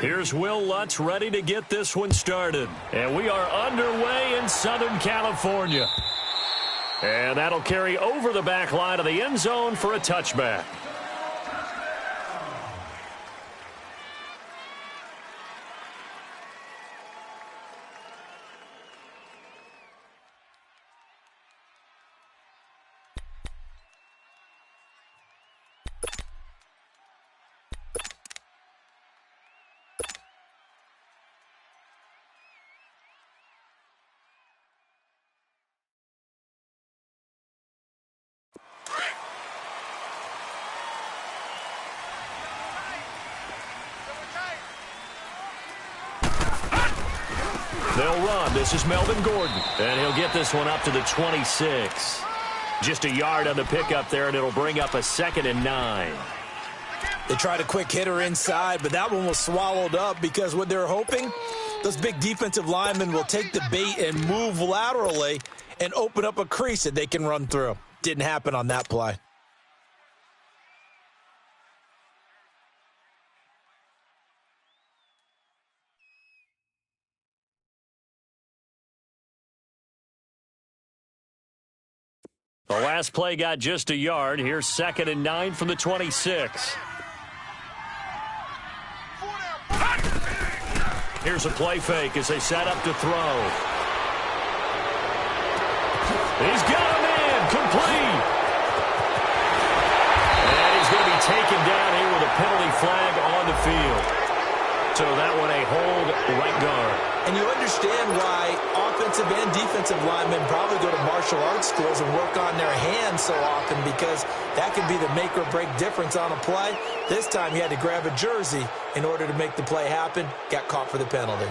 Here's Will Lutz ready to get this one started. And we are underway in Southern California. And that'll carry over the back line of the end zone for a touchback. They'll run. This is Melvin Gordon. And he'll get this one up to the 26. Just a yard on the pickup there, and it'll bring up a 2nd and 9. They tried a quick hitter inside, but that one was swallowed up because what they're hoping, those big defensive linemen will take the bait and move laterally and open up a crease that they can run through. Didn't happen on that play. The last play got just a yard. Here's 2nd and 9 from the 26. Here's a play fake as they set up to throw. He's got him in. Complete. And he's going to be taken down here with a penalty flag on the field. So that one a hold right guard. And you understand why offensive and defensive linemen probably go to martial arts schools and work on their hands so often, because that can be the make or break difference on a play. This time he had to grab a jersey in order to make the play happen. Got caught for the penalty.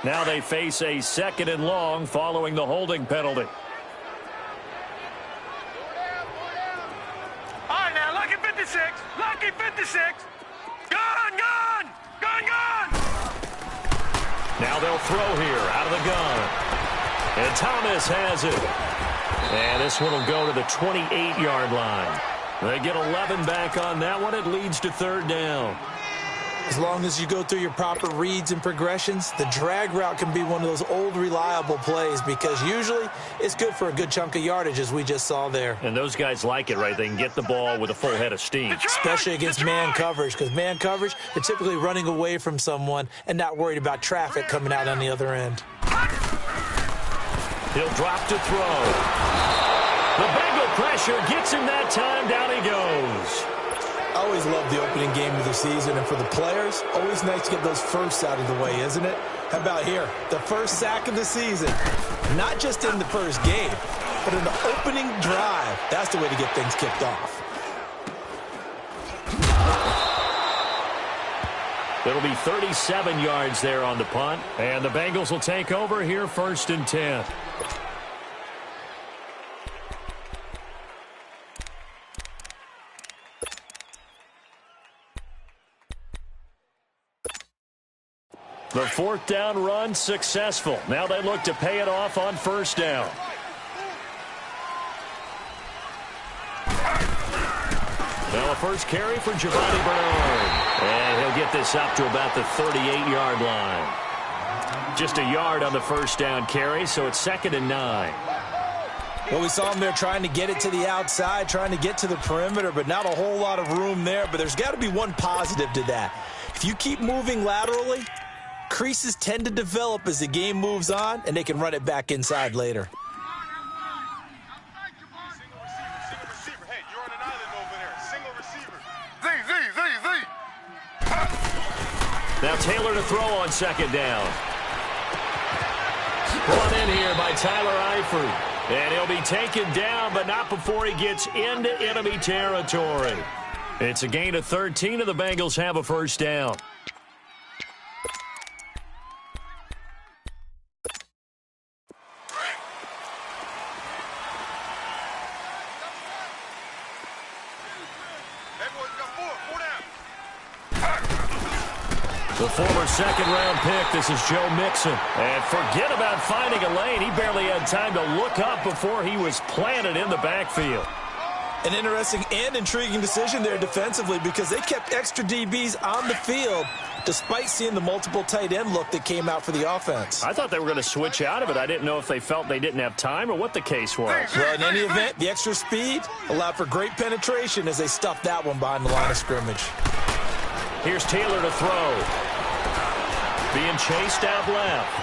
Now they face a 2nd and long following the holding penalty. All right, now, lucky 56. Lucky 56. Gun, gun. Gun, gun. Now they'll throw here out of the gun. And Thomas has it. And this one will go to the 28-yard line. They get 11 back on that one. It leads to 3rd down. As long as you go through your proper reads and progressions, the drag route can be one of those old reliable plays, because usually it's good for a good chunk of yardage, as we just saw there. And those guys like it, right? They can get the ball with a full head of steam. Especially against man coverage, because man coverage, they're typically running away from someone and not worried about traffic coming out on the other end. He'll drop to throw. The Bengal pressure gets him that time. Down he goes. I always love the opening game of the season, and for the players, always nice to get those firsts out of the way, isn't it? How about here? The first sack of the season. Not just in the first game, but in the opening drive. That's the way to get things kicked off. It'll be 37 yards there on the punt, and the Bengals will take over here 1st and 10. The 4th down run successful. Now they look to pay it off on 1st down. Now a first carry for Giovanni Bernard. And he'll get this up to about the 38-yard line. Just a yard on the 1st down carry, so it's 2nd and 9. Well, we saw him there trying to get it to the outside, trying to get to the perimeter, but not a whole lot of room there. But there's got to be one positive to that. If you keep moving laterally, creases tend to develop as the game moves on, and they can run it back inside later. Now Taylor to throw on 2nd down. Brought in here by Tyler Eifert. And he'll be taken down, but not before he gets into enemy territory. It's a gain of 13, and the Bengals have a 1st down. The former 2nd-round pick, this is Joe Mixon. And forget about finding a lane. He barely had time to look up before he was planted in the backfield. An interesting and intriguing decision there defensively because they kept extra DBs on the field despite seeing the multiple tight end look that came out for the offense. I thought they were going to switch out of it. I didn't know if they felt they didn't have time or what the case was. Well, in any event, the extra speed allowed for great penetration as they stuffed that one behind the line of scrimmage. Here's Taylor to throw. Being chased out left.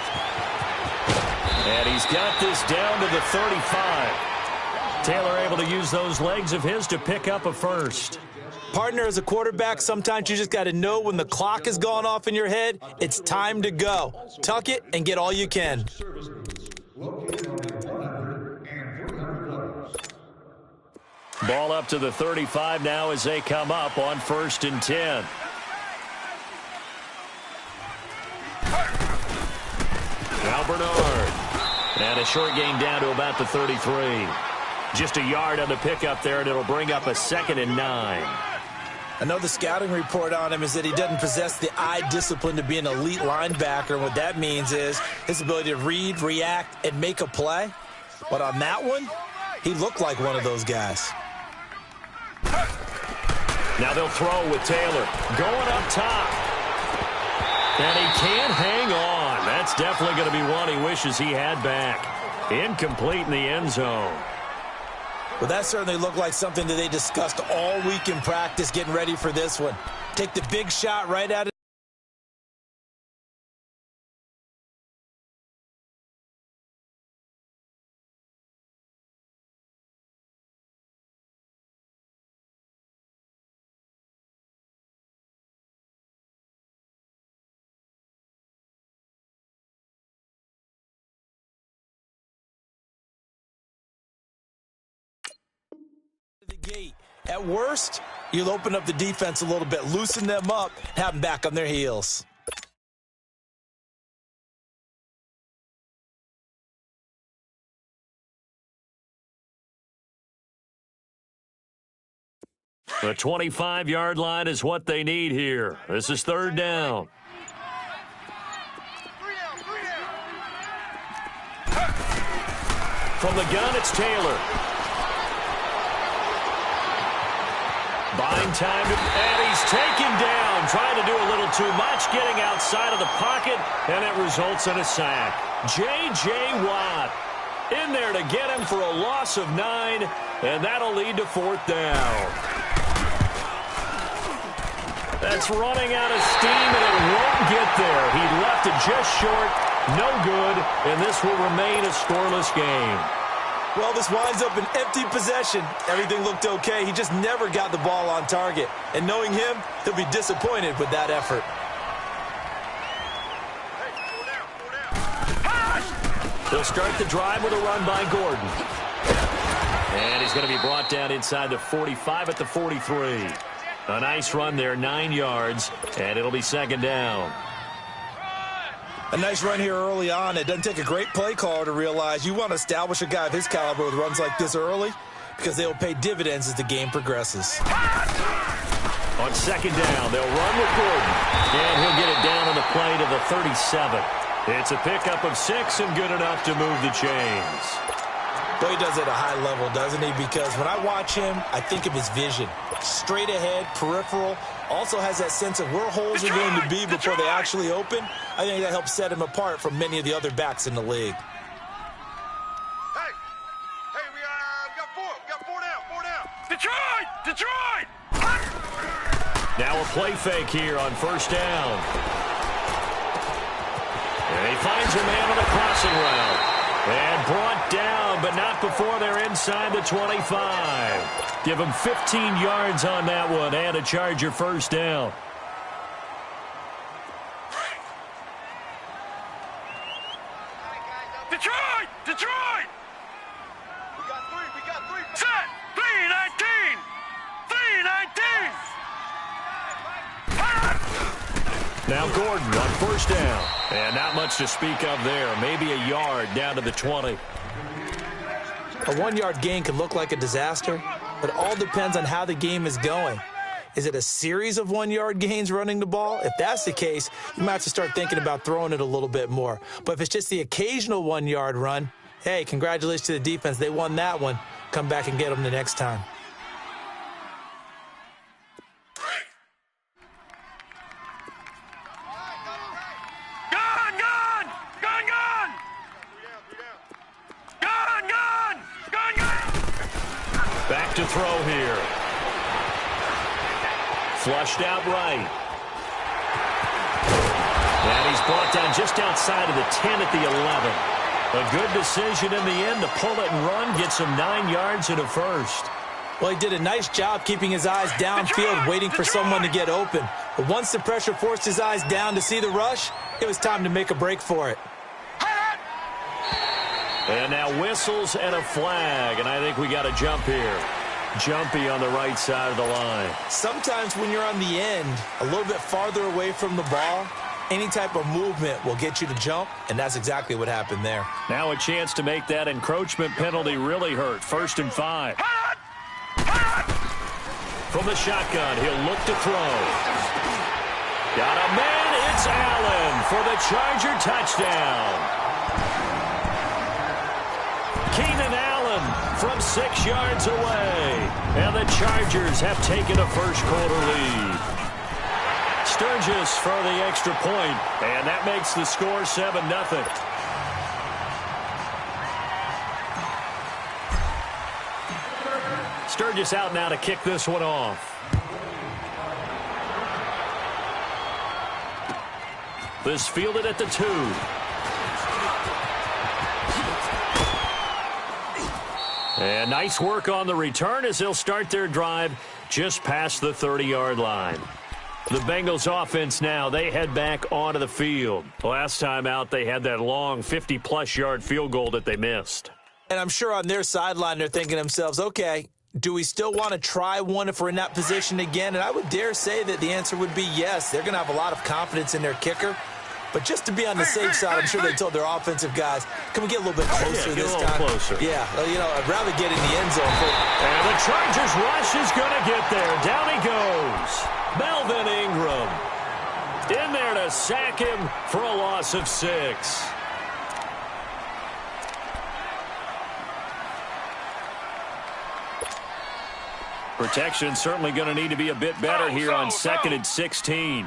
And he's got this down to the 35. Taylor able to use those legs of his to pick up a first. Partner, as a quarterback, sometimes you just got to know when the clock has gone off in your head, it's time to go. Tuck it and get all you can. Ball up to the 35 now as they come up on 1st and 10. Now Bernard. And a short gain down to about the 33. Just a yard on the pickup there, and it'll bring up a 2nd and 9. I know the scouting report on him is that he doesn't possess the eye discipline to be an elite linebacker. And what that means is his ability to read, react, and make a play. But on that one, he looked like one of those guys. Now they'll throw with Taylor. Going up top. And he can't hang on. That's definitely going to be one he wishes he had back. Incomplete in the end zone. Well, that certainly looked like something that they discussed all week in practice getting ready for this one. Take the big shot right out of the gate. At worst, you'll open up the defense a little bit, loosen them up, have them back on their heels. The 25-yard line is what they need here. This is 3rd down. From the gun, it's Taylor. Buying time, and he's taken down, trying to do a little too much, getting outside of the pocket, and it results in a sack. J.J. Watt in there to get him for a loss of 9, and that'll lead to 4th down. That's running out of steam, and it won't get there. He left it just short, no good, and this will remain a scoreless game. Well, this winds up an empty possession. Everything looked okay. He just never got the ball on target. And knowing him, he'll be disappointed with that effort. They'll start the drive with a run by Gordon. And he's going to be brought down inside the 45 at the 43. A nice run there, 9 yards, and it'll be 2nd down. A nice run here early on. It doesn't take a great play caller to realize you want to establish a guy of his caliber with runs like this early because they will pay dividends as the game progresses. On 2nd down, they'll run with Gordon. And he'll get it down on the play to the 37. It's a pickup of 6 and good enough to move the chains. But he does it at a high level, doesn't he? Because when I watch him, I think of his vision. Straight ahead, peripheral. Also has that sense of where holes are going to be before they actually open. I think that helps set him apart from many of the other backs in the league. Hey, we got 4. We got 4 down. Detroit! Now a play fake here on 1st down. And he finds a man on a crossing route. And brought down, but not before they're inside the 25. Give him 15 yards on that one and a Charger 1st down. Detroit! We got 3. Set! 3-19! Now Gordon on 1st down. And not much to speak of there. Maybe a yard down to the 20. A 1-yard gain could look like a disaster, but it all depends on how the game is going. Is it a series of 1-yard gains running the ball? If that's the case, you might have to start thinking about throwing it a little bit more. But if it's just the occasional 1-yard run, hey, congratulations to the defense. They won that one. Come back and get them the next time. to throw here. Flushed out right. And he's brought down just outside of the 10 at the 11. A good decision in the end to pull it and run, gets him 9 yards and a first. Well, he did a nice job keeping his eyes downfield, waiting for someone to get open. But once the pressure forced his eyes down to see the rush, it was time to make a break for it. And now whistles and a flag, and I think we got a jump here. Jumpy on the right side of the line. Sometimes when you're on the end, a little bit farther away from the ball, any type of movement will get you to jump, and that's exactly what happened there. Now a chance to make that encroachment penalty really hurt. 1st and 5. From the shotgun, he'll look to throw. Got a man, it's Allen for the Charger touchdown. Keenan Allen from 6 yards away. And the Chargers have taken a first-quarter lead. Sturgis for the extra point, and that makes the score 7-0. Sturgis out now to kick this one off. This fielded at the 2. And nice work on the return as they'll start their drive just past the 30-yard line. The Bengals offense now, they head back onto the field. Last time out, they had that long 50-plus yard field goal that they missed. And I'm sure on their sideline they're thinking to themselves, okay, do we still want to try one if we're in that position again? And I would dare say that the answer would be yes. They're going to have a lot of confidence in their kicker. But just to be on the safe side, I'm sure they told their offensive guys, can we get a little bit closer this time? Closer. Yeah, I'd rather get in the end zone. And the Chargers rush is going to get there. Down he goes. Melvin Ingram in there to sack him for a loss of 6. Protection certainly going to need to be a bit better here on 2nd and 16.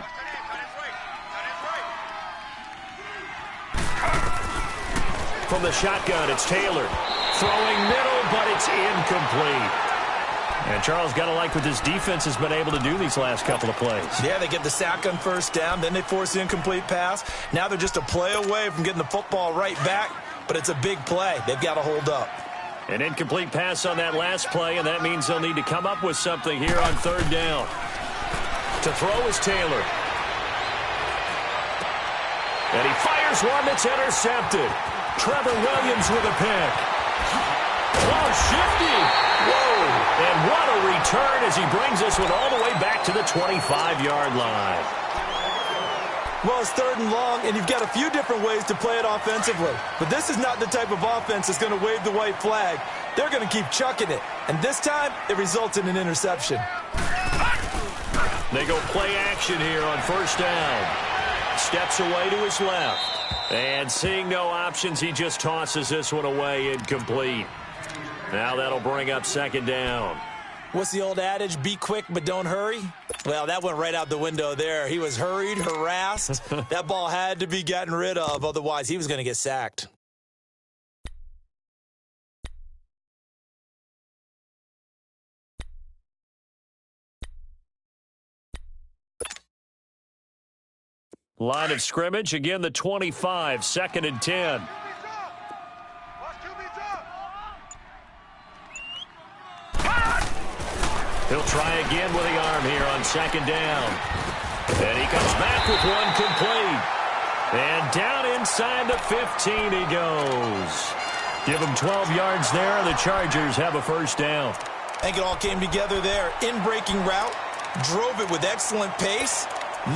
From the shotgun, it's Taylor. Throwing middle, but it's incomplete. And Charles got to like what this defense has been able to do these last couple of plays. Yeah, they get the sack on 1st down, then they force the incomplete pass. Now they're just a play away from getting the football right back, but it's a big play. They've got to hold up. An incomplete pass on that last play, and that means they'll need to come up with something here on 3rd down. To throw is Taylor. And he fires one that's intercepted. Trevor Williams with a pick. Oh, shifty. Whoa. And what a return as he brings this one all the way back to the 25-yard line. Well, it's 3rd and long, and you've got a few different ways to play it offensively. But this is not the type of offense that's going to wave the white flag. They're going to keep chucking it. And this time, it results in an interception. They go play action here on 1st down. Steps away to his left. And seeing no options, he just tosses this one away, incomplete. Now that'll bring up 2nd down. What's the old adage? Be quick, but don't hurry? Well, that went right out the window there. He was hurried, harassed. That ball had to be gotten rid of, otherwise he was going to get sacked. Line of scrimmage, again the 25, 2nd and 10. He'll try again with the arm here on 2nd down. And he comes back with one complete. And down inside the 15 he goes. Give him 12 yards there. The Chargers have a 1st down. I think it all came together there. In-breaking route, drove it with excellent pace.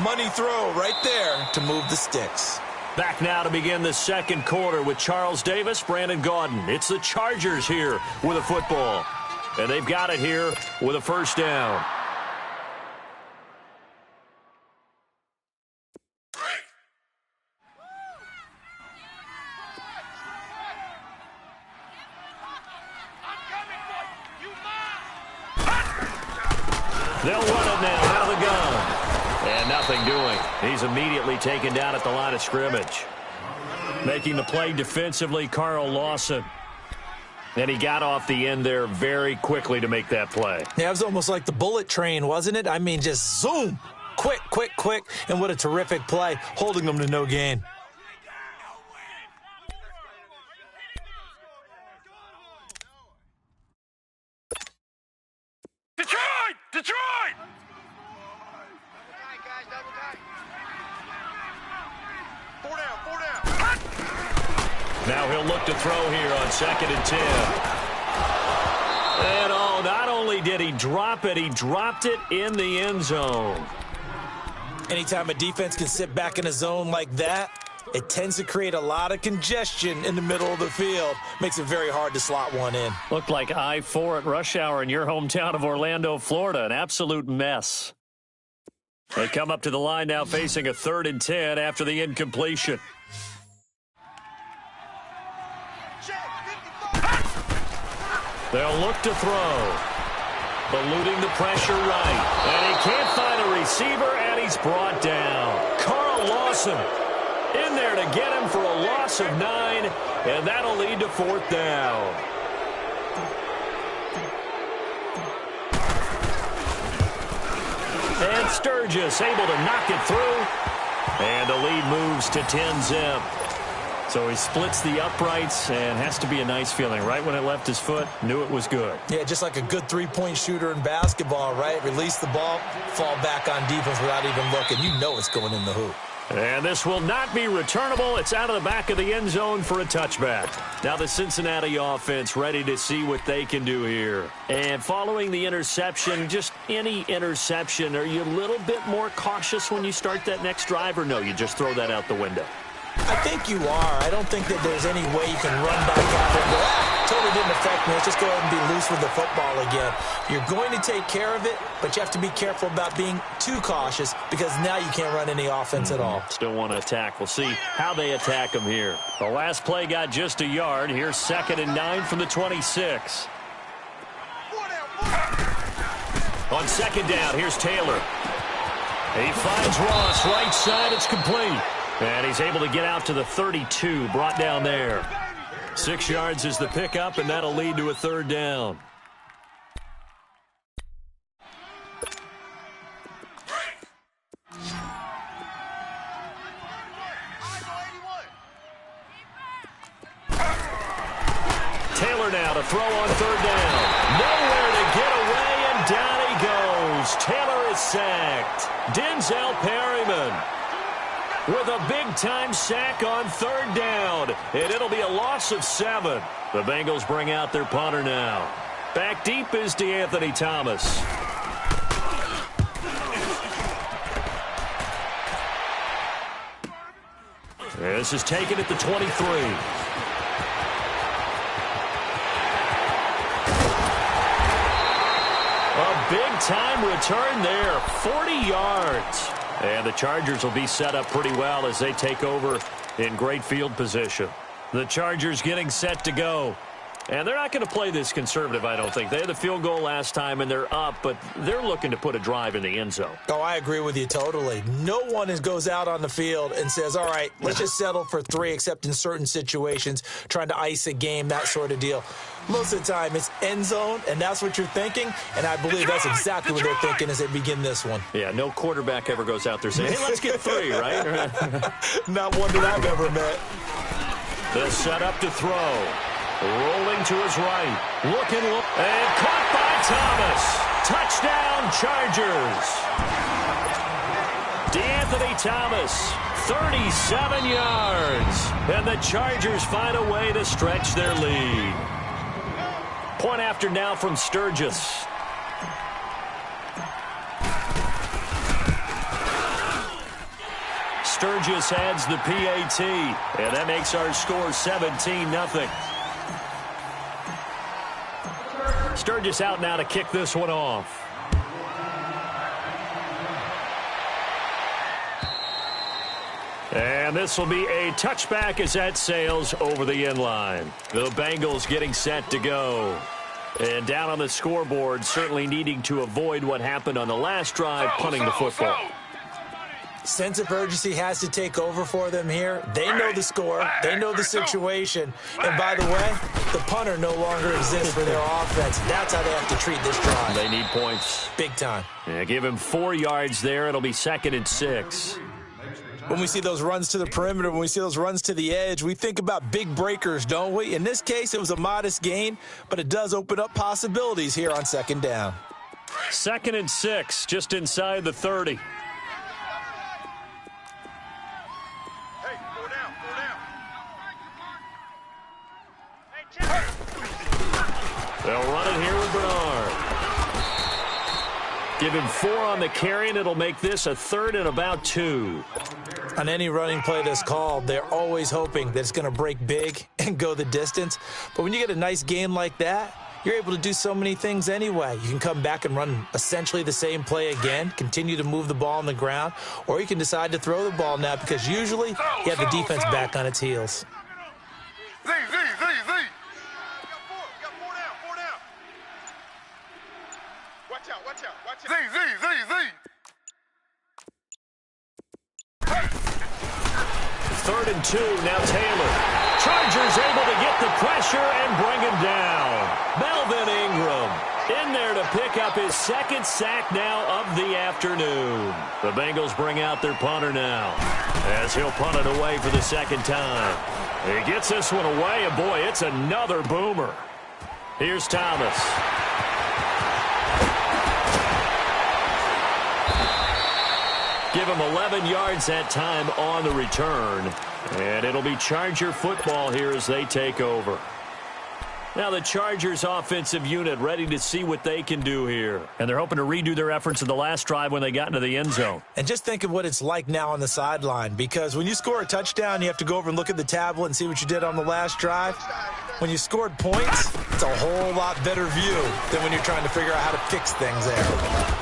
Money throw right there to move the sticks. Back now to begin the 2nd quarter with Charles Davis, Brandon Gaudin. It's the Chargers here with a football. And they've got it here with a 1st down. They'll run it now out of the gun. And nothing doing. He's immediately taken down at the line of scrimmage. Making the play defensively, Carl Lawson. And he got off the end there very quickly to make that play. Yeah, it was almost like the bullet train, wasn't it? I mean, just zoom. Quick, quick, quick. And what a terrific play, holding them to no gain. Detroit! Detroit! Four down. Now he'll look to throw here on 2nd and 10. And oh, not only did he drop it, he dropped it in the end zone. Anytime a defense can sit back in a zone like that, it tends to create a lot of congestion in the middle of the field. Makes it very hard to slot one in. Looked like I-4 at rush hour in your hometown of Orlando, Florida. An absolute mess. They come up to the line now facing a 3rd and 10 after the incompletion. They'll look to throw. Eluding the pressure right. And he can't find a receiver, and he's brought down. Carl Lawson in there to get him for a loss of 9, and that'll lead to 4th down. And Sturgis able to knock it through, and the lead moves to 10-zip. So he splits the uprights, and has to be a nice feeling. Right when it left his foot, knew it was good. Yeah, just like a good three-point shooter in basketball, right? Release the ball, fall back on defense without even looking. You know it's going in the hoop. And this will not be returnable. It's out of the back of the end zone for a touchback. Now the Cincinnati offense ready to see what they can do here. And following the interception, just any interception, are you a little bit more cautious when you start that next drive, or no, you just throw that out the window? I think you are. I don't think that there's any way you can run back out there and go, totally didn't affect me. Let's just go ahead and be loose with the football again. You're going to take care of it, but you have to be careful about being too cautious because now you can't run any offense at all. Still want to attack. We'll see how they attack him here. The last play got just a yard. Here's 2nd and 9 from the 26. On 2nd down, here's Taylor. He finds Ross right side. It's complete. And he's able to get out to the 32, brought down there. 6 yards is the pickup, and that'll lead to a 3rd down. Taylor now to throw on 3rd down. Nowhere to get away, and down he goes. Taylor is sacked. Denzel Perryman with a big-time sack on 3rd down, and it'll be a loss of 7. The Bengals bring out their punter now. Back deep is DeAnthony Thomas. This is taken at the 23. A big-time return there, 40 yards. And the Chargers will be set up pretty well as they take over in great field position. The Chargers getting set to go. And they're not going to play this conservative, I don't think. They had the field goal last time, and they're up, but they're looking to put a drive in the end zone. Oh, I agree with you totally. No one goes out on the field and says, all right, let's just settle for 3, except in certain situations, trying to ice a game, that sort of deal. Most of the time, it's end zone, and that's what you're thinking, and I believe that's exactly what they're thinking as they begin this one. Yeah, no quarterback ever goes out there saying, hey, let's get 3, right? Not one that I've ever met. They'll set up to throw. Rolling to his right. Looking, and caught by Thomas. Touchdown, Chargers. DeAnthony Thomas, 37 yards. And the Chargers find a way to stretch their lead. Point after now from Sturgis. Sturgis adds the PAT, and that makes our score 17-0. Sturgis out now to kick this one off. And this will be a touchback as that sails over the end line. The Bengals getting set to go. And down on the scoreboard, certainly needing to avoid what happened on the last drive, punting the football. Sense of urgency has to take over for them here. They know the score. They know the situation. And by the way, the punter no longer exists for their offense. That's how they have to treat this drive. They need points. Big time. Yeah, give him 4 yards there. It'll be 2nd and 6. When we see those runs to the perimeter, when we see those runs to the edge, we think about big breakers, don't we? In this case, it was a modest gain, but it does open up possibilities here on 2nd down. 2nd and 6, just inside the 30. They'll run it here with Bernard. Give him 4 on the carry, and it'll make this a 3rd and about 2. On any running play that's called, they're always hoping that it's going to break big and go the distance. But when you get a nice game like that, you're able to do so many things anyway. You can come back and run essentially the same play again, continue to move the ball on the ground, or you can decide to throw the ball now because usually you have the defense back on its heels. Z. Watch out. Z. 3rd and 2, now Taylor. Chargers able to get the pressure and bring him down. Melvin Ingram in there to pick up his 2nd sack now of the afternoon. The Bengals bring out their punter now as he'll punt it away for the 2nd time. He gets this one away, and boy, it's another boomer. Here's Thomas. Give him 11 yards that time on the return. And it'll be Charger football here as they take over. Now the Chargers offensive unit ready to see what they can do here. And they're hoping to redo their efforts in the last drive when they got into the end zone. And just think of what it's like now on the sideline, because when you score a touchdown, you have to go over and look at the tablet and see what you did on the last drive. When you scored points, it's a whole lot better view than when you're trying to figure out how to fix things there.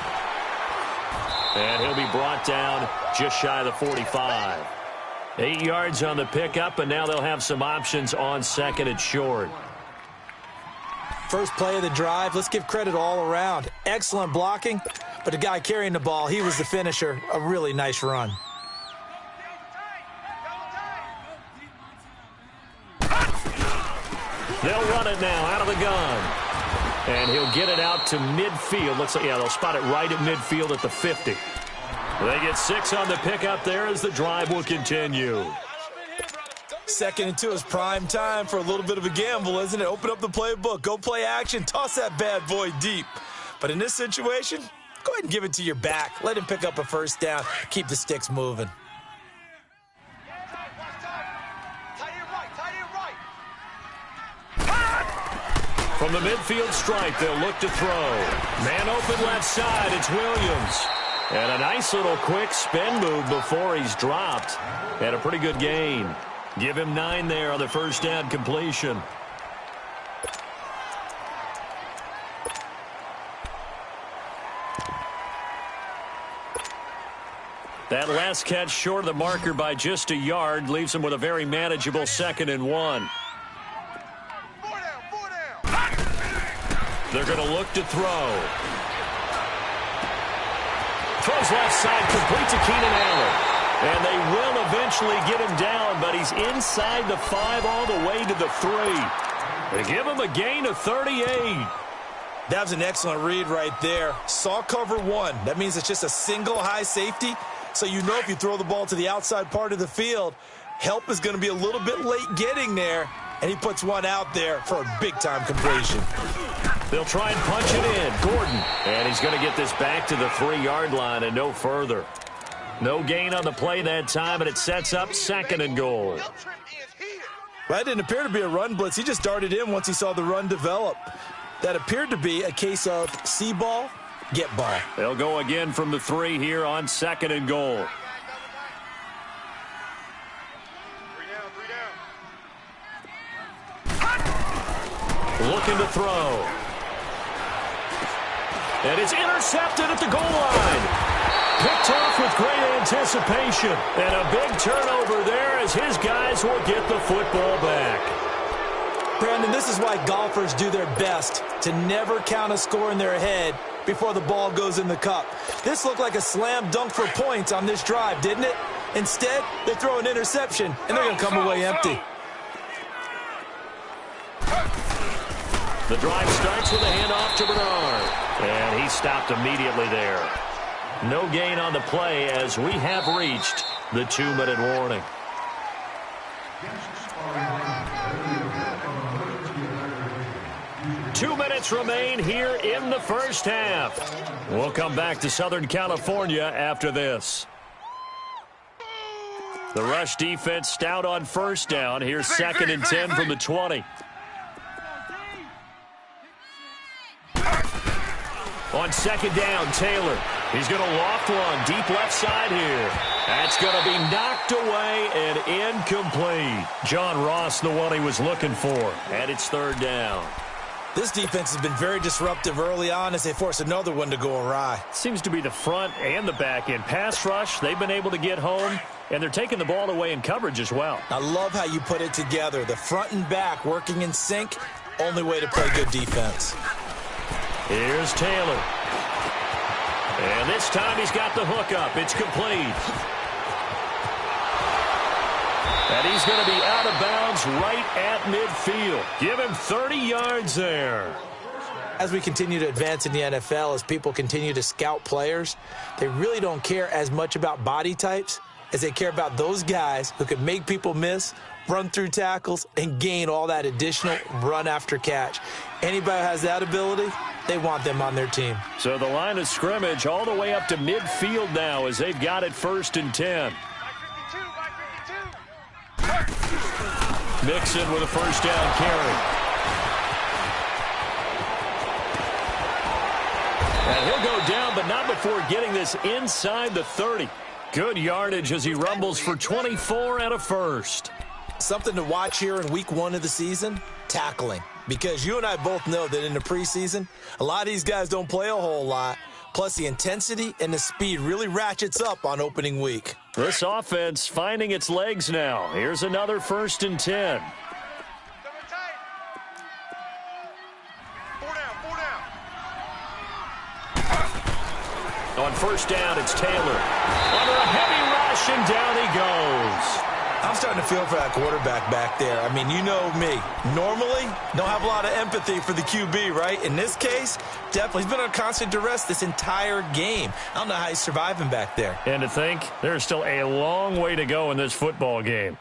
And he'll be brought down just shy of the 45. 8 yards on the pickup, and now they'll have some options on 2nd and short. First play of the drive, let's give credit all around. Excellent blocking, but the guy carrying the ball, he was the finisher. A really nice run. They'll run it now out of the gun. And he'll get it out to midfield. Looks like, yeah, they'll spot it right at midfield at the 50. They get 6 on the pickup there as the drive will continue. 2nd and 2 is prime time for a little bit of a gamble, isn't it? Open up the playbook, go play action, toss that bad boy deep. But in this situation, go ahead and give it to your back. Let him pick up a 1st down, keep the sticks moving. From the midfield stripe, they'll look to throw. Man open left side, it's Williams. And a nice little quick spin move before he's dropped. Had a pretty good gain. Give him 9 there on the 1st down completion. That last catch short of the marker by just a yard leaves him with a very manageable 2nd and 1. They're going to look to throw. Throws left side, complete to Keenan Allen. And they will eventually get him down, but he's inside the 5 all the way to the 3. They give him a gain of 38. That was an excellent read right there. Saw cover 1. That means it's just a single high safety. So you know if you throw the ball to the outside part of the field, help is going to be a little bit late getting there. And he puts one out there for a big-time completion. They'll try and punch it in. Gordon. And he's going to get this back to the 3-yard line and no further. No gain on the play that time, and it sets up 2nd and goal. That didn't appear to be a run blitz. He just darted in once he saw the run develop. That appeared to be a case of see ball, get ball. They'll go again from the 3 here on 2nd and goal. Looking to throw. And it's intercepted at the goal line. Picked off with great anticipation. And a big turnover there as his guys will get the football back. Brandon, this is why golfers do their best to never count a score in their head before the ball goes in the cup. This looked like a slam dunk for points on this drive, didn't it? Instead, they throw an interception, and they're going to come away empty. The drive starts with a handoff to Bernard. And he stopped immediately there. No gain on the play as we have reached the 2-minute warning. Two minutes remain here in the first half. We'll come back to Southern California after this. The rush defense stout on first down. Here's 2nd and 10 from the 20. On 2nd down, Taylor. He's going to loft one deep left side here. That's going to be knocked away and incomplete. John Ross, the one he was looking for. And it's 3rd down. This defense has been very disruptive early on as they force another one to go awry. Seems to be the front and the back end. Pass rush, they've been able to get home, and they're taking the ball away in coverage as well. I love how you put it together. The front and back working in sync, only way to play good defense. Here's Taylor. And this time he's got the hook up. It's complete. And he's going to be out of bounds right at midfield. Give him 30 yards there. As we continue to advance in the NFL, as people continue to scout players, they really don't care as much about body types as they care about those guys who can make people miss, run through tackles, and gain all that additional run after catch. Anybody who has that ability, they want them on their team. So the line of scrimmage all the way up to midfield now as they've got it 1st and 10. Mixon with a 1st down carry. And he'll go down, but not before getting this inside the 30. Good yardage as he rumbles for 24 and a first. Something to watch here in week 1 of the season, tackling. Because you and I both know that in the preseason, a lot of these guys don't play a whole lot. Plus, the intensity and the speed really ratchets up on opening week. This offense finding its legs now. Here's another 1st and 10. On 1st down, it's Taylor. Under a heavy rush, and down he goes. I'm starting to feel for that quarterback back there. I mean, you know me. Normally, don't have a lot of empathy for the QB, right? In this case, definitely. He's been on constant duress this entire game. I don't know how he's surviving back there. And to think, there's still a long way to go in this football game.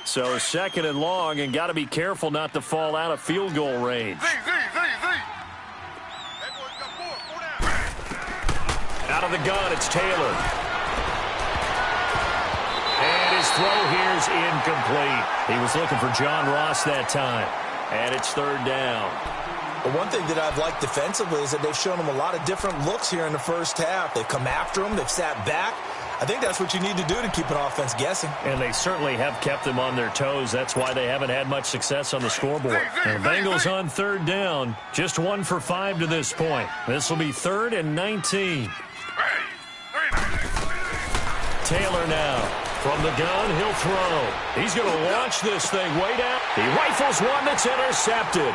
So 2nd and long, and got to be careful not to fall out of field goal range. Out of the gun, it's Taylor. And his throw here's incomplete. He was looking for John Ross that time. And it's 3rd down. But one thing that I've liked defensively is that they've shown him a lot of different looks here in the first half. They've come after him. They've sat back. I think that's what you need to do to keep an offense guessing. And they certainly have kept them on their toes. That's why they haven't had much success on the scoreboard. And the Bengals on 3rd down. Just 1 for 5 to this point. This will be 3rd and 19. Taylor now. From the gun, he'll throw. He's going to launch this thing way down. He rifles one that's intercepted.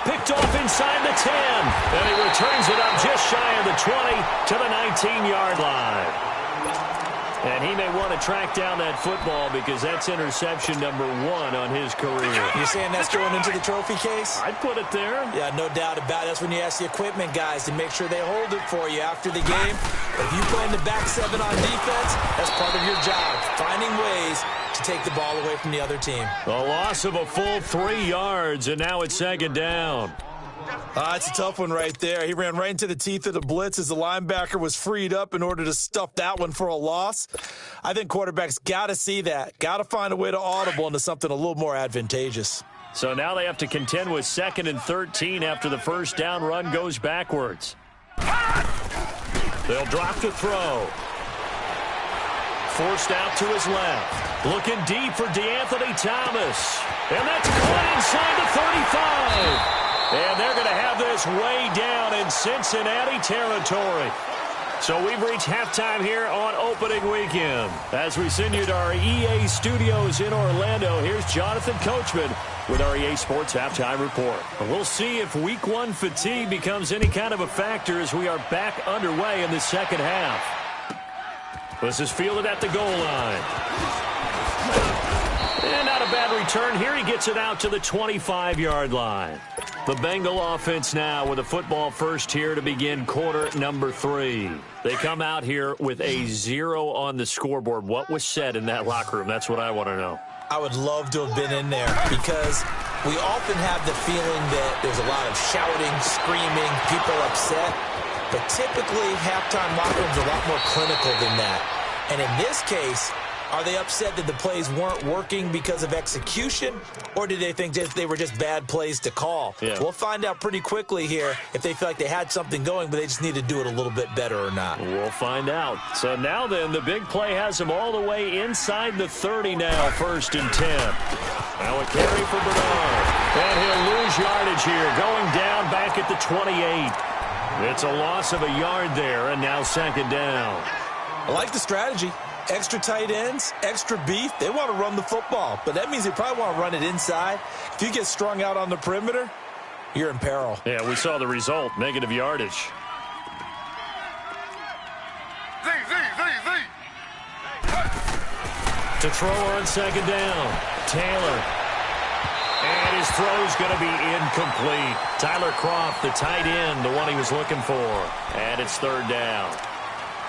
Picked off inside the 10. And he returns it up just shy of the 20 to the 19-yard line. And he may want to track down that football because that's interception number 1 on his career. You're saying that's going into the trophy case? I'd put it there. Yeah, no doubt about it. That's when you ask the equipment guys to make sure they hold it for you after the game. But if you play in the back 7 on defense, that's part of your job, finding ways to take the ball away from the other team. A loss of a full 3 yards, and now it's 2nd down. It's a tough one right there. He ran right into the teeth of the blitz as the linebacker was freed up in order to stuff that one for a loss. I think quarterbacks got to see that. Got to find a way to audible into something a little more advantageous. So now they have to contend with 2nd and 13 after the 1st down run goes backwards. They'll drop to throw. Forced out to his left. Looking deep for DeAnthony Thomas. And that's caught inside the 35. And they're going to have this way down in Cincinnati territory. So we've reached halftime here on opening weekend. As we send you to our EA studios in Orlando, here's Jonathan Coachman with our EA Sports Halftime Report. We'll see if Week 1 fatigue becomes any kind of a factor as we are back underway in the second half. This is fielded at the goal line. And not a bad return here. He gets it out to the 25-yard line. The Bengal offense now with a football first here to begin quarter number 3. They come out here with a 0 on the scoreboard. What was said in that locker room? That's what I want to know. I would love to have been in there because we often have the feeling that there's a lot of shouting, screaming, people upset. But typically, halftime locker rooms are a lot more clinical than that. And in this case, are they upset that the plays weren't working because of execution, or did they think they were just bad plays to call? Yeah. We'll find out pretty quickly here if they feel like they had something going, but they just need to do it a little bit better or not. We'll find out. So now then, the big play has them all the way inside the 30 now, 1st and 10. Now a carry for Bernard. And he'll lose yardage here, going down back at the 28. It's a loss of a yard there, and now 2nd down. I like the strategy. Extra tight ends, extra beef. They want to run the football, but that means they probably want to run it inside. If you get strung out on the perimeter, you're in peril. Yeah, we saw the result, negative yardage. Z. To throw on 2nd down, Taylor. And his throw's going to be incomplete. Tyler Kroft, the tight end, the one he was looking for. And it's 3rd down.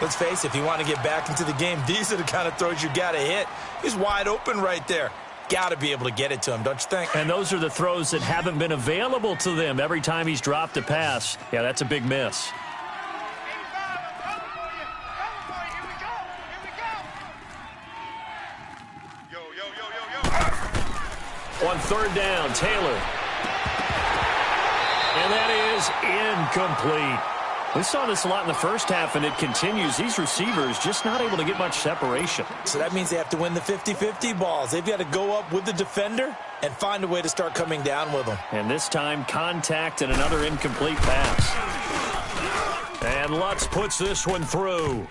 Let's face it, if you want to get back into the game, these are the kind of throws you got to hit. He's wide open right there. Got to be able to get it to him, don't you think? And those are the throws that haven't been available to them every time he's dropped a pass. Yeah, that's a big miss. On 3rd down, Taylor. And that is incomplete. We saw this a lot in the first half, and it continues. These receivers just not able to get much separation. So that means they have to win the 50-50 balls. They've got to go up with the defender and find a way to start coming down with them. And this time, contact and another incomplete pass. And Lutz puts this one through.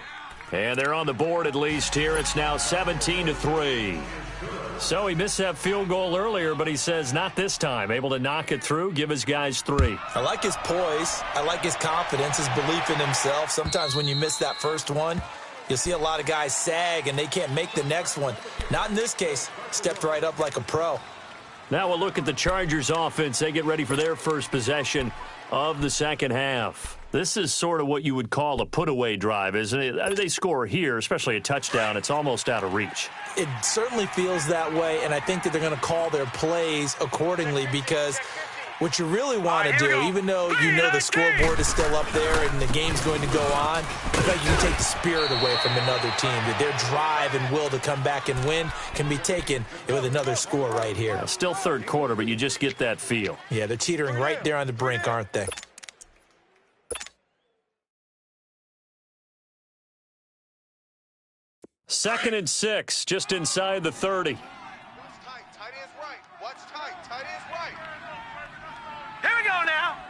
And they're on the board at least here. It's now 17-3. So he missed that field goal earlier, but he says not this time. Able to knock it through, give his guys 3. I like his poise. I like his confidence, his belief in himself. Sometimes when you miss that first one, you'll see a lot of guys sag and they can't make the next one. Not in this case. Stepped right up like a pro. Now we'll look at the Chargers offense. They get ready for their first possession of the second half. This is sort of what you would call a put-away drive, isn't it? They score here, especially a touchdown. It's almost out of reach. It certainly feels that way, and I think that they're going to call their plays accordingly because what you really want to do, even though you know the scoreboard is still up there and the game's going to go on, you can take the spirit away from another team. That their drive and will to come back and win can be taken with another score right here. Still 3rd quarter, but you just get that feel. Yeah, they're teetering right there on the brink, aren't they? Second and 6, just inside the 30. Tight end's right. Watch tight. Tight end's right. Here we go now.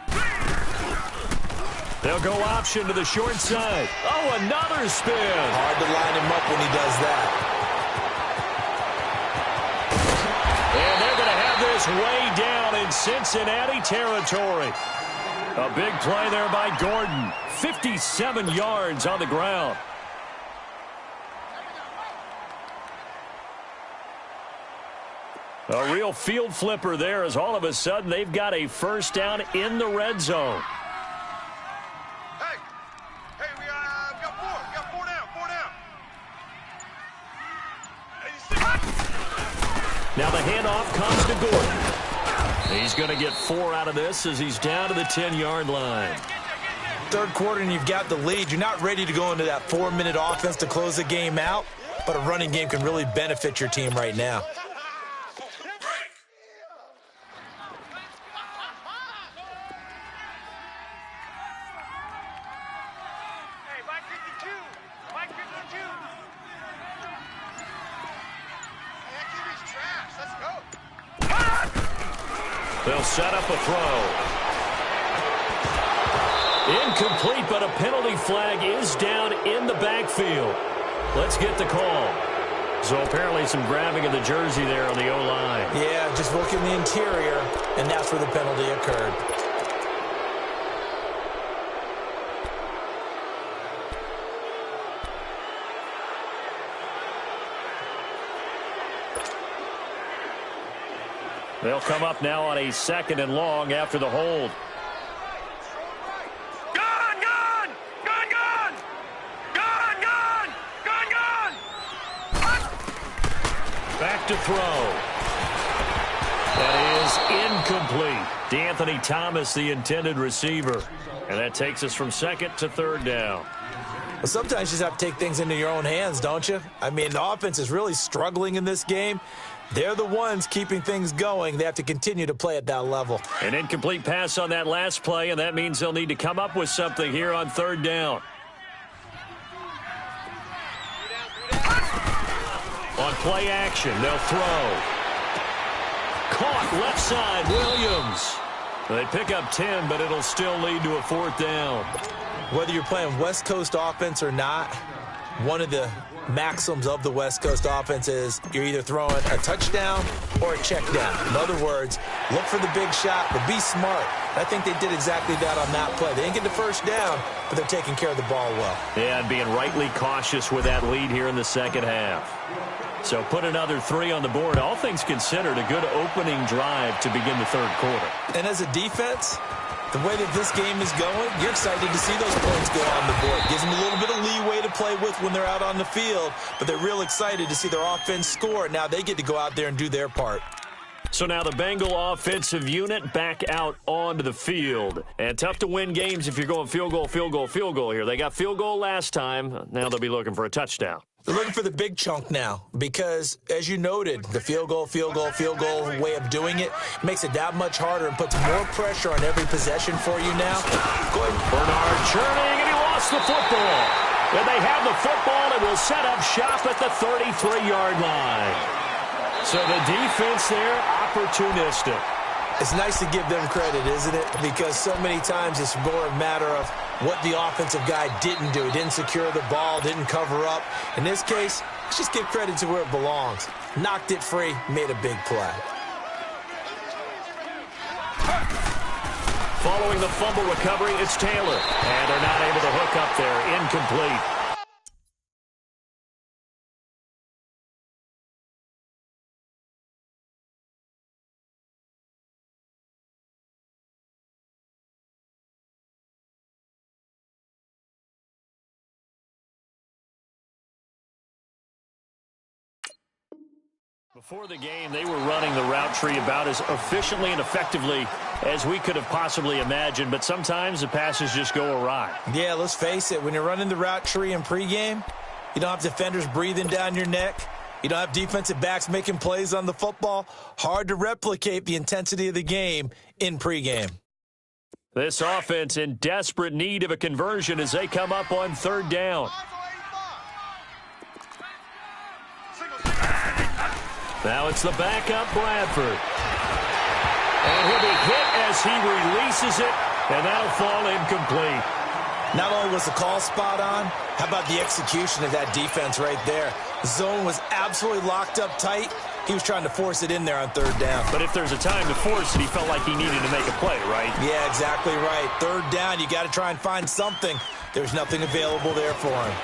They'll go option to the short side. Oh, another spin. Hard to line him up when he does that. And they're going to have this way down in Cincinnati territory. A big play there by Gordon. 57 yards on the ground. A real field flipper there as all of a sudden they've got a first down in the red zone. Hey, we got 4. We got 4 down. 4 down. Now the handoff comes to Gordon. He's going to get 4 out of this as he's down to the 10-yard line. 3rd quarter and you've got the lead. You're not ready to go into that 4-minute offense to close the game out, but a running game can really benefit your team right now. They'll set up a throw. Incomplete, but a penalty flag is down in the backfield. Let's get the call. So apparently some grabbing of the jersey there on the O-line. Yeah, just working the interior, and that's where the penalty occurred. They'll come up now on a 2nd and long after the hold. Gun, gun! Gun, gun! Gun, gun! Gun, gun! Back to throw. That is incomplete. DeAnthony Thomas, the intended receiver. And that takes us from 2nd to 3rd down. Well, sometimes you just have to take things into your own hands, don't you? I mean, the offense is really struggling in this game. They're the ones keeping things going. They have to continue to play at that level. An incomplete pass on that last play, and that means they'll need to come up with something here on 3rd down. On play action, they'll throw. Caught left side, Williams. They pick up 10, but it'll still lead to a 4th down. Whether you're playing West Coast offense or not, one of the maxims of the West Coast offense is you're either throwing a touchdown or a check down. In other words, look for the big shot, but be smart. I think they did exactly that on that play. They didn't get the first down, but they're taking care of the ball well. Yeah, and being rightly cautious with that lead here in the 2nd half. So put another 3 on the board. All things considered, a good opening drive to begin the 3rd quarter. And as a defense, the way that this game is going, you're excited to see those points go on the board. Gives them a little bit of leeway to play with when they're out on the field, but they're real excited to see their offense score. Now they get to go out there and do their part. So now the Bengal offensive unit back out onto the field. And tough to win games if you're going field goal, field goal, field goal here. They got field goal last time. Now they'll be looking for a touchdown. They're looking for the big chunk now because, as you noted, the field goal way of doing it makes it that much harder and puts more pressure on every possession for you now. Go ahead. Bernard churning, and he lost the football. And they have the football and will set up shop at the 33-yard line. So the defense there, opportunistic. It's nice to give them credit, isn't it? Because so many times it's more a matter of what the offensive guy didn't do. He didn't secure the ball, didn't cover up. In this case, let's just give credit to where it belongs. Knocked it free, made a big play. Following the fumble recovery, it's Taylor. And they're not able to hook up there. Incomplete. Before the game, they were running the route tree about as efficiently and effectively as we could have possibly imagined, but sometimes the passes just go awry. Yeah, let's face it. When you're running the route tree in pregame, you don't have defenders breathing down your neck. You don't have defensive backs making plays on the football. Hard to replicate the intensity of the game in pregame. This offense in desperate need of a conversion as they come up on 3rd down. Now it's the backup, Bradford. And he'll be hit as he releases it, and that'll fall incomplete. Not only was the call spot on, how about the execution of that defense right there? The zone was absolutely locked up tight. He was trying to force it in there on 3rd down. But if there's a time to force it, he felt like he needed to make a play, right? Yeah, exactly right. 3rd down, you got to try and find something. There's nothing available there for him.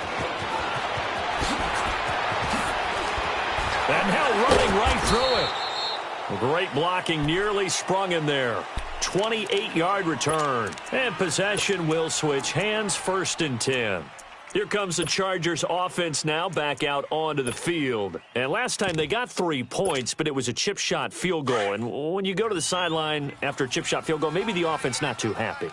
And now running right through it. Great blocking, nearly sprung him there. 28-yard return. And possession will switch hands, 1st and 10. Here comes the Chargers offense now back out onto the field. And last time they got 3 points, but it was a chip shot field goal. And when you go to the sideline after a chip shot field goal, maybe the offense not too happy.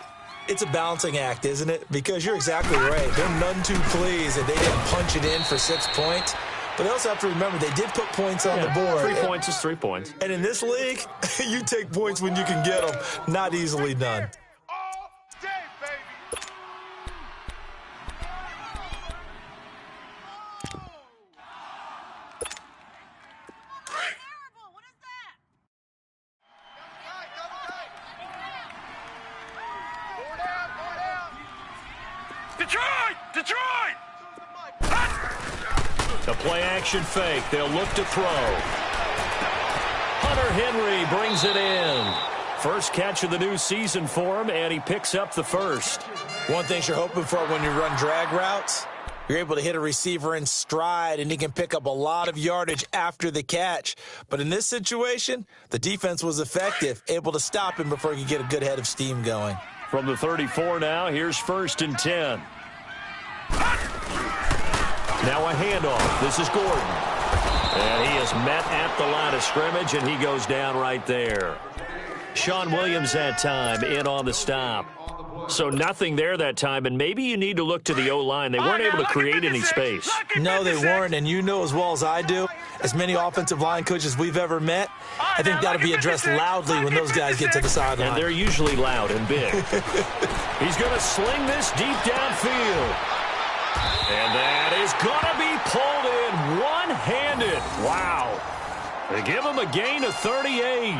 It's a balancing act, isn't it? Because you're exactly right. They're none too pleased that they didn't punch it in for 6 points. But they also have to remember they did put points on the board. 3 points is 3 points. And in this league, you take points when you can get them. Not easily done. All day, baby. What is that? Four down, four down. Detroit! A play-action fake. They'll look to throw. Hunter Henry brings it in. First catch of the new season for him, and he picks up the first. One thing you're hoping for when you run drag routes, you're able to hit a receiver in stride, and he can pick up a lot of yardage after the catch. But in this situation, the defense was effective, able to stop him before he could get a good head of steam going. From the 34 now, here's 1st and 10. Now a handoff. This is Gordon. And he is met at the line of scrimmage, and he goes down right there. Sean Williams that time in on the stop. So nothing there that time, and maybe you need to look to the O-line. They weren't able to create any space. No, they weren't, and you know as well as I do, as many offensive line coaches we've ever met, I think that'll be addressed loudly when those guys get to the sideline. And they're usually loud and big. He's going to sling this deep downfield. And that is going to be pulled in one-handed. Wow. They give him a gain of 38.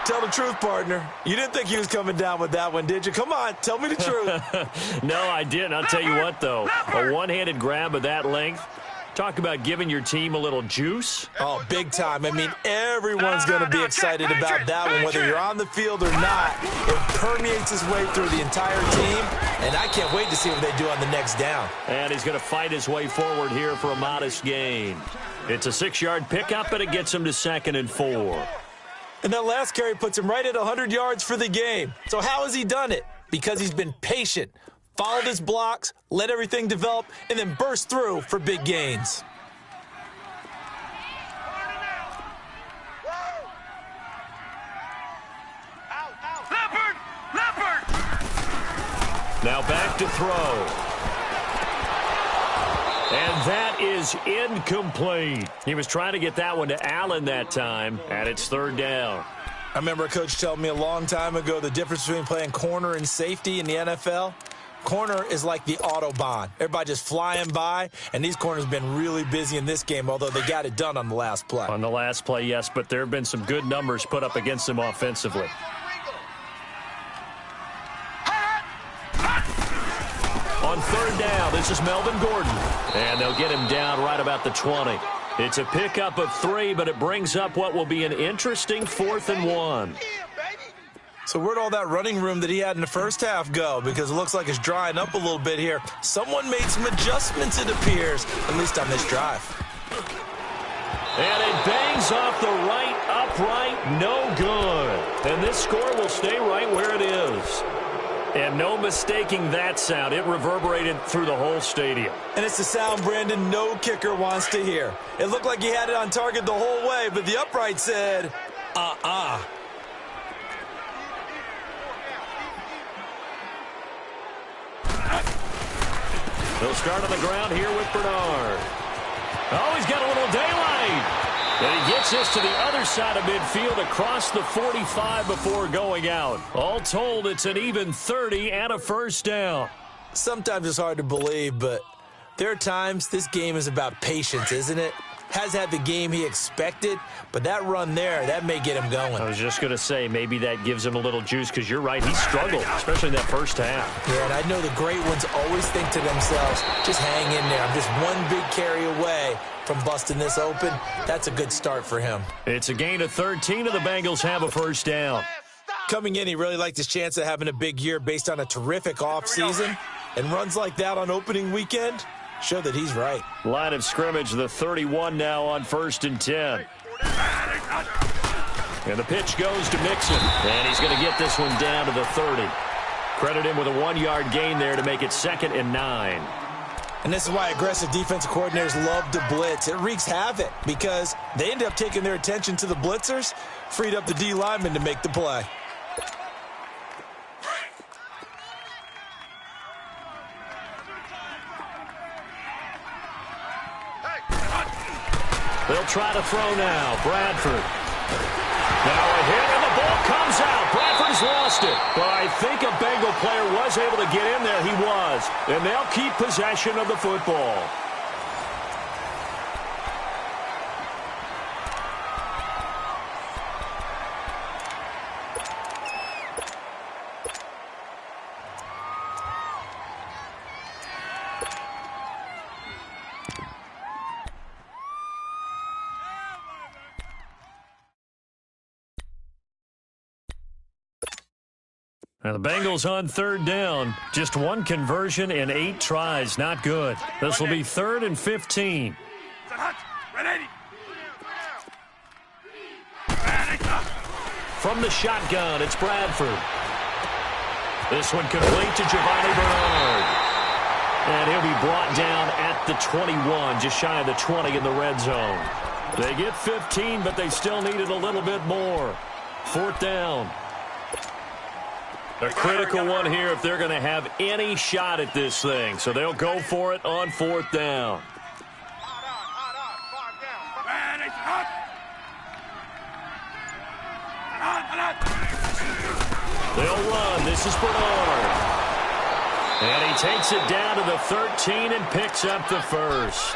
Tell the truth, partner. You didn't think he was coming down with that one, did you? Come on, tell me the truth. No, I didn't. I'll tell you what, though. A one-handed grab of that length. Talk about giving your team a little juice. Oh, big time. I mean, everyone's going to be excited about that one, whether you're on the field or not. It permeates its way through the entire team, and I can't wait to see what they do on the next down. And he's going to fight his way forward here for a modest gain. It's a 6-yard pickup, and it gets him to 2nd and 4. And that last carry puts him right at 100 yards for the game. So how has he done it? Because he's been patient, followed his blocks, let everything develop, and then burst through for big gains. Leopard! Now back to throw. And that is incomplete. He was trying to get that one to Allen that time, and it's 3rd down. I remember a coach telling me a long time ago the difference between playing corner and safety in the NFL. Corner is like the Autobahn. Everybody just flying by, and these corners have been really busy in this game, although they got it done on the last play. On the last play, yes, but there have been some good numbers put up against them offensively. On 3rd down, this is Melvin Gordon. And they'll get him down right about the 20. It's a pickup of 3, but it brings up what will be an interesting 4th and 1. So where'd all that running room that he had in the first half go? Because it looks like it's drying up a little bit here. Someone made some adjustments, it appears, at least on this drive. And it bangs off the right upright, no good. And this score will stay right where it is. And no mistaking that sound. It reverberated through the whole stadium. And it's the sound Brandon no kicker wants to hear. It looked like he had it on target the whole way, but the upright said, They'll start on the ground here with Bernard. Oh, he's got a little daylight. And he gets this to the other side of midfield across the 45 before going out. All told, it's an even 30 and a 1st down. Sometimes it's hard to believe, but there are times this game is about patience, isn't it? Has had the game he expected, but that run there, that may get him going. I was just going to say, maybe that gives him a little juice, because you're right, he struggled, especially in that first half. Yeah, and I know the great ones always think to themselves, just hang in there. I'm just one big carry away from busting this open. That's a good start for him. It's a gain of 13, and the Bengals have a 1st down. Coming in, he really liked his chance of having a big year based on a terrific offseason, and runs like that on opening weekend show that he's right. Line of scrimmage, the 31 now on 1st and 10. And the pitch goes to Mixon, and he's going to get this one down to the 30. Credit him with a 1-yard gain there to make it 2nd and 9. And this is why aggressive defensive coordinators love to blitz. It wreaks havoc because they end up taking their attention to the blitzers, freed up the D lineman to make the play. They'll try to throw now. Bradford. Now a hit, and the ball comes out. Bradford's lost it. But I think a Bengal player was able to get in there. He was. And they'll keep possession of the football. Now the Bengals on third down. Just one conversion in 8 tries. Not good. This will be 3rd and 15. From the shotgun, it's Bradford. This one complete to Giovanni Bernard. And he'll be brought down at the 21, just shy of the 20 in the red zone. They get 15, but they still needed a little bit more. 4th down. A critical one here if they're going to have any shot at this thing. So they'll go for it on 4th down. They'll run. This is Bernard. And he takes it down to the 13 and picks up the first.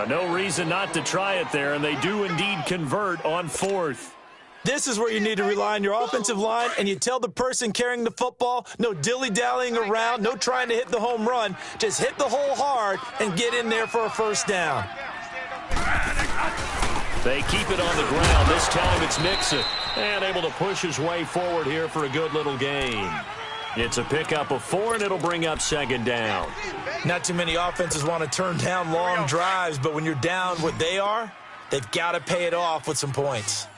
No reason not to try it there, and they do indeed convert on 4th. This is where you need to rely on your offensive line, and you tell the person carrying the football, no dilly-dallying around, no trying to hit the home run. Just hit the hole hard and get in there for a first down. They keep it on the ground. This time it's Mixon. And able to push his way forward here for a good little gain. It's a pickup of 4, and it'll bring up 2nd down. Not too many offenses want to turn down long drives, but when you're down what they are, they've got to pay it off with some points.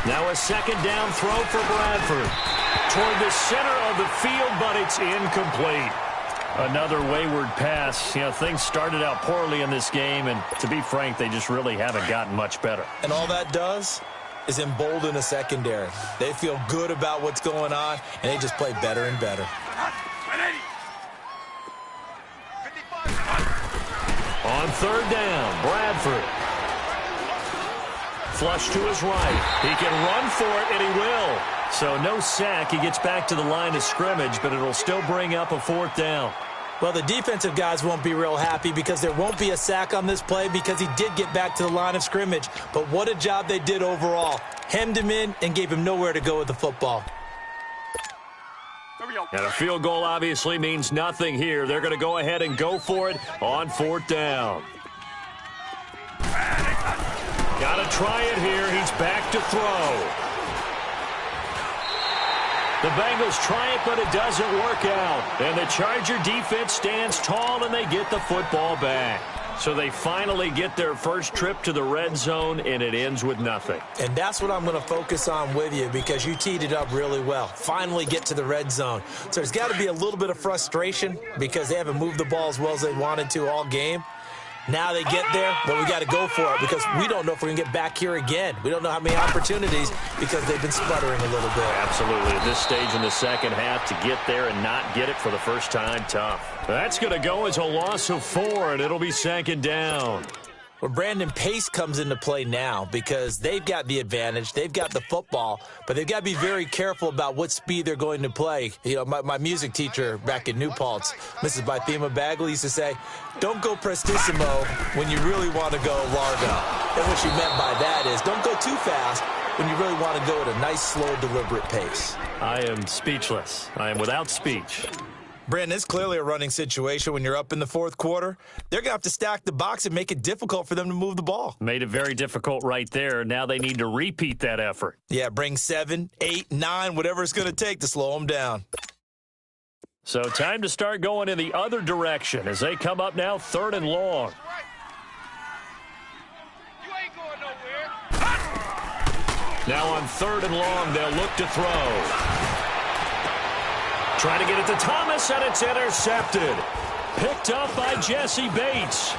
Now a 2nd down throw for Bradford. Toward the center of the field, but it's incomplete. Another wayward pass. You know, things started out poorly in this game, and to be frank, they just really haven't gotten much better. And all that does is embolden a secondary. They feel good about what's going on, and they just play better and better. On 3rd down, Bradford. Flush to his right. He can run for it, and he will. So no sack. He gets back to the line of scrimmage, but it'll still bring up a 4th down. Well, the defensive guys won't be real happy because there won't be a sack on this play because he did get back to the line of scrimmage. But what a job they did overall. Hemmed him in and gave him nowhere to go with the football. And a field goal obviously means nothing here. They're going to go ahead and go for it on 4th down. Got to try it here. He's back to throw. The Bengals try it, but it doesn't work out. And the Charger defense stands tall, and they get the football back. So they finally get their first trip to the red zone, and it ends with nothing. And that's what I'm going to focus on with you because you teed it up really well. Finally get to the red zone. So there's got to be a little bit of frustration because they haven't moved the ball as well as they wanted to all game. Now they get there, but we got to go for it because we don't know if we're going to get back here again. We don't know how many opportunities because they've been sputtering a little bit. Absolutely. At this stage in the second half, to get there and not get it for the first time, tough. That's going to go as a loss of 4, and it'll be 2nd down. Well, Brandon, pace comes into play now because they've got the advantage. They've got the football, but they've got to be very careful about what speed they're going to play. You know, my music teacher back in New Paltz, Mrs. Bythema Bagley, used to say, don't go prestissimo when you really want to go largo. And what she meant by that is don't go too fast when you really want to go at a nice, slow, deliberate pace. I am speechless. I am without speech. Brandon, it's clearly a running situation when you're up in the 4th quarter. They're going to have to stack the box and make it difficult for them to move the ball. Made it very difficult right there. Now they need to repeat that effort. Yeah, bring 7, 8, 9, whatever it's going to take to slow them down. So time to start going in the other direction as they come up now 3rd and long. Now on 3rd and long, they'll look to throw. Trying to get it to Thomas, and it's intercepted. Picked up by Jesse Bates.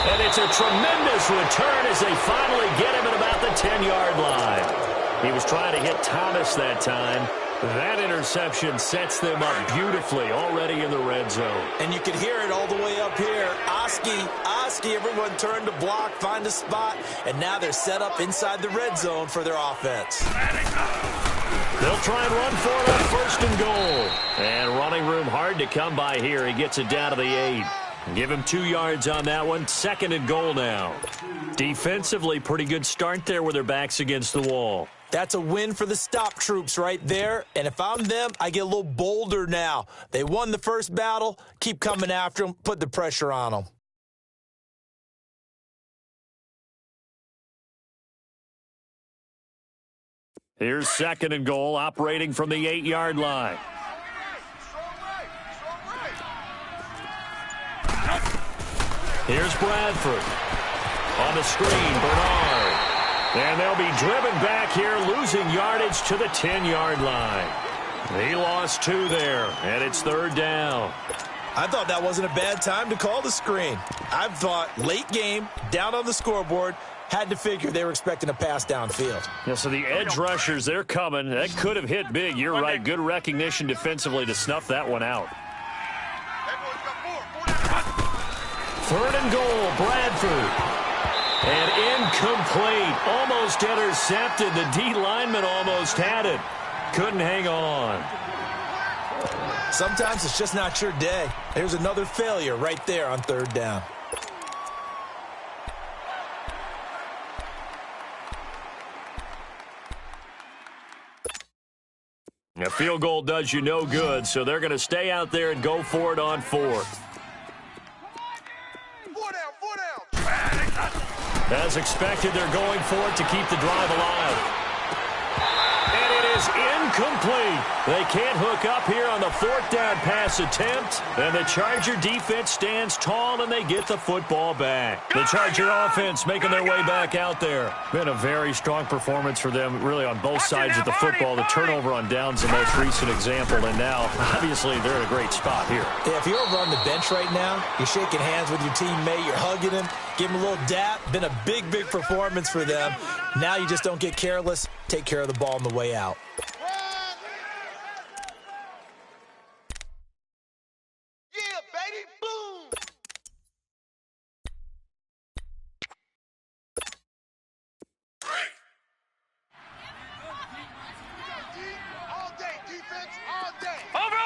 And it's a tremendous return as they finally get him at about the 10-yard line. He was trying to hit Thomas that time. That interception sets them up beautifully already in the red zone. And you can hear it all the way up here. Oski, everyone turned to block, find a spot, and now they're set up inside the red zone for their offense. They'll try and run for it on 1st and goal. And running room hard to come by here. He gets it down to the 8. Give him 2 yards on that one. 2nd and goal now. Defensively, pretty good start there with their backs against the wall. That's a win for the stop troops right there. And if I'm them, I get a little bolder now. They won the first battle. Keep coming after them. Put the pressure on them. Here's 2nd and goal, operating from the 8-yard line. Here's Bradford. On the screen, Bernard. And they'll be driven back here, losing yardage to the 10-yard line. He lost 2 there, and it's 3rd down. I thought that wasn't a bad time to call the screen. I thought late game, down on the scoreboard, had to figure they were expecting a pass downfield. Yeah, so the edge rushers, they're coming. That could have hit big. You're right. Good recognition defensively to snuff that one out. 3rd and goal, Bradford. And incomplete. Almost intercepted. The D lineman almost had it. Couldn't hang on. Sometimes it's just not your day. There's another failure right there on 3rd down. A field goal does you no good, so they're going to stay out there and go for it on 4th. As expected, they're going for it to keep the drive alive. And it is incomplete. They can't hook up here on the 4th down pass attempt. And the Charger defense stands tall, and they get the football back. The Charger offense making their way back out there. Been a very strong performance for them, really, on both sides of the football. The turnover on downs, the most recent example. And now, obviously, they're in a great spot here. Yeah, if you're over on the bench right now, you're shaking hands with your teammate, you're hugging him, give him a little dap. Been a big, big performance for them. Now you just don't get careless. Take care of the ball on the way out. Yeah, baby, boom! All day, defense, all day. Over!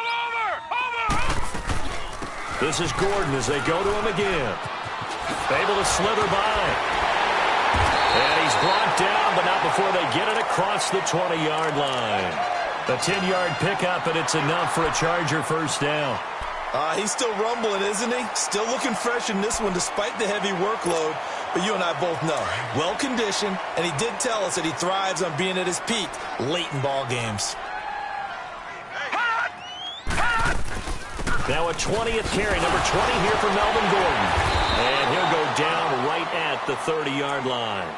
This is Gordon as they go to him again. Able to slither by. And he's brought down, but not before they get it across the 20-yard line. A 10-yard pickup, and it's enough for a Charger 1st down. He's still rumbling, isn't he? Still looking fresh in this one despite the heavy workload. But you and I both know, well-conditioned, and he did tell us that he thrives on being at his peak late in ball games. Now a 20th carry, number 20 here for Melvin Gordon. And he'll go down right at the 30-yard line.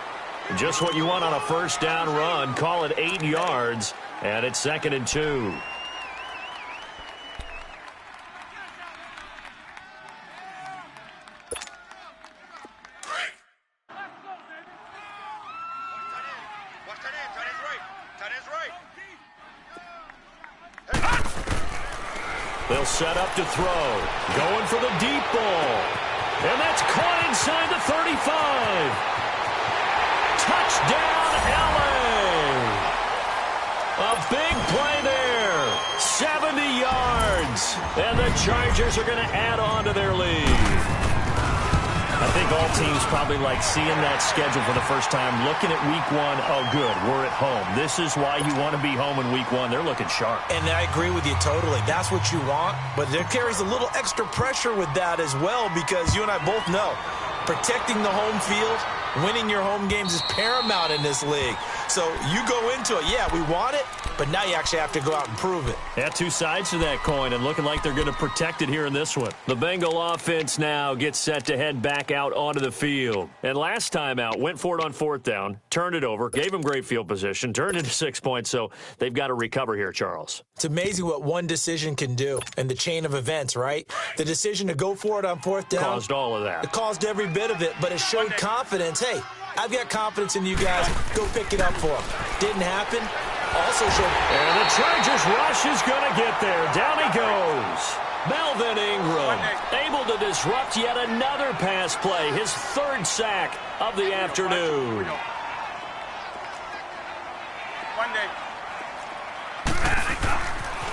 Just what you want on a 1st down run. Call it 8 yards, and it's 2nd and 2. They'll set up to throw. Going for the deep ball. And that's caught inside the 35. Touchdown, LA. A big play there. 70 yards. And the Chargers are going to add on to their lead. I think all teams probably like seeing that schedule for the first time, looking at week 1. Oh, good, we're at home. This is why you want to be home in week 1. They're looking sharp. And I agree with you totally. That's what you want. But there carries a little extra pressure with that as well, because you and I both know protecting the home field, winning your home games is paramount in this league. So you go into it, yeah, we want it, but now you actually have to go out and prove it. Yeah, 2 sides to that coin, and looking like they're going to protect it here in this one. The Bengal offense now gets set to head back out onto the field. And last time out, went for it on 4th down, turned it over, gave them great field position, turned into 6 points, so they've got to recover here, Charles. It's amazing what one decision can do in the chain of events, right? The decision to go for it on 4th down caused all of that. It caused every bit of it, but it showed confidence. Hey, I've got confidence in you guys. Go pick it up for them. Didn't happen. Also showed. And the Chargers rush is going to get there. Down he goes. Melvin Ingram able to disrupt yet another pass play. His 3rd sack of the afternoon. Monday.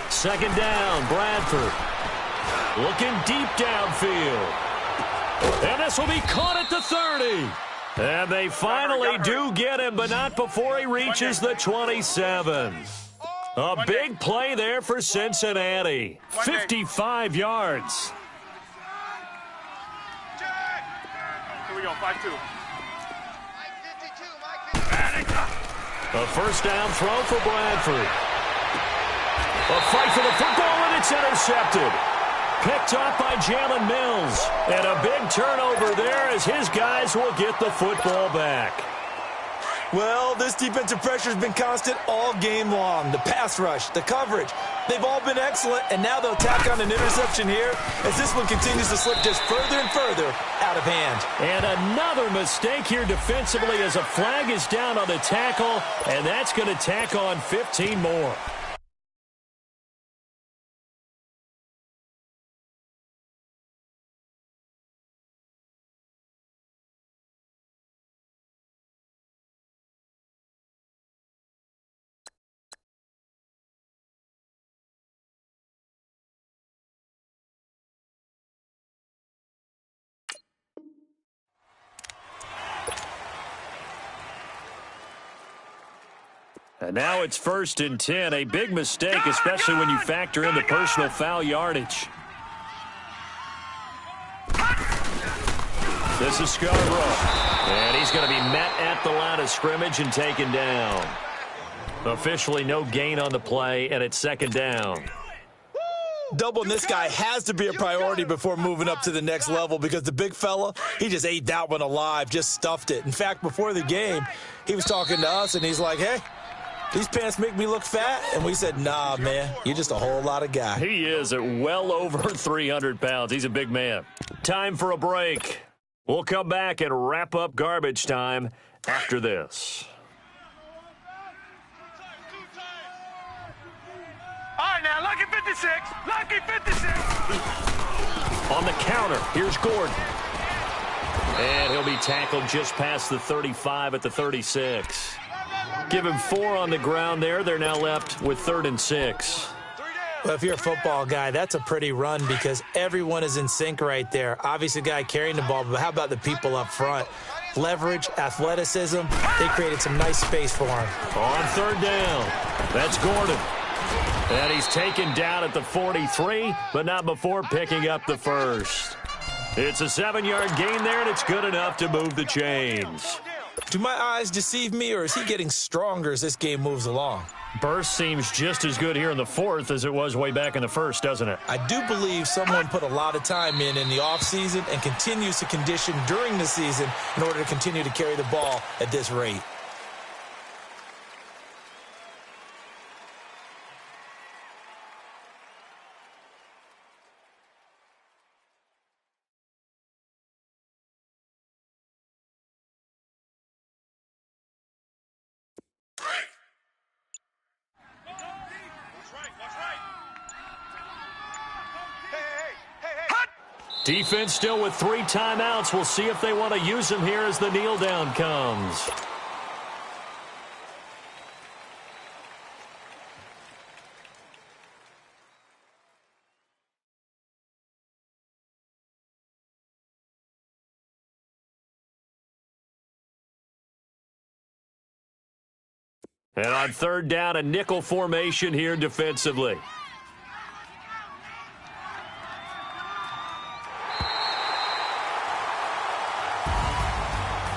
2nd down, Bradford. Looking deep downfield. And this will be caught at the 30. And they finally do get him, but not before he reaches the 27. A big play there for Cincinnati. 55 yards. Here we go, 5-2. A first down throw for Bradford. A fight for the football, and it's intercepted. Picked off by Jalen Mills. And a big turnover there as his guys will get the football back. Well, this defensive pressure has been constant all game long. The pass rush, the coverage, they've all been excellent, and now they'll tack on an interception here as this one continues to slip just further and further out of hand. And another mistake here defensively as a flag is down on the tackle, and that's going to tack on 15 more. And now it's 1st and 10. A big mistake, especially when you factor in the personal foul yardage. This is Scarborough. And he's going to be met at the line of scrimmage and taken down. Officially no gain on the play, and it's 2nd down. Doubling this guy has to be a priority before moving up to the next level because the big fella, he just ate that one alive, just stuffed it. In fact, before the game, he was talking to us, and he's like, hey, these pants make me look fat? And we said, nah, man, you're just a whole lot of guy. He is at well over 300 pounds. He's a big man. Time for a break. We'll come back and wrap up garbage time after this. All right, now, lucky 56. Lucky 56. On the counter, here's Gordon. And he'll be tackled just past the 35 at the 36. Give him 4 on the ground there. They're now left with 3rd and 6. Well, if you're a football guy, that's a pretty run because everyone is in sync right there. Obviously, the guy carrying the ball, but how about the people up front? Leverage, athleticism, they created some nice space for him. On 3rd down, that's Gordon. And he's taken down at the 43, but not before picking up the first. It's a 7-yard gain there, and it's good enough to move the chains. Do my eyes deceive me, or is he getting stronger as this game moves along? Burst seems just as good here in the 4th as it was way back in the 1st, doesn't it? I do believe someone put a lot of time in the offseason and continues to condition during the season in order to continue to carry the ball at this rate. Defense still with 3 timeouts. We'll see if they want to use them here as the kneel down comes. And on 3rd down, a nickel formation here defensively.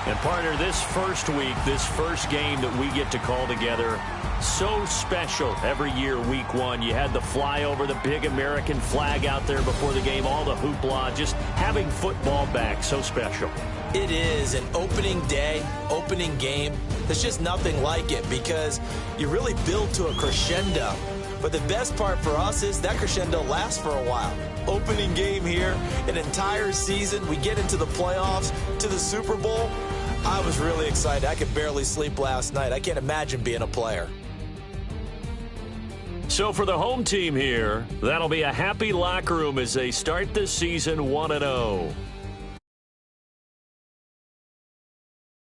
And partner, this first week, this first game that we get to call together, so special every year, week 1. You had the flyover, the big American flag out there before the game, all the hoopla, just having football back, so special. It is an opening day, opening game. There's just nothing like it because you really build to a crescendo. But the best part for us is that crescendo lasts for a while. Opening game here, an entire season. We get into the playoffs, to the Super Bowl. I was really excited. I could barely sleep last night. I can't imagine being a player. So for the home team here, that'll be a happy locker room as they start this season 1-0.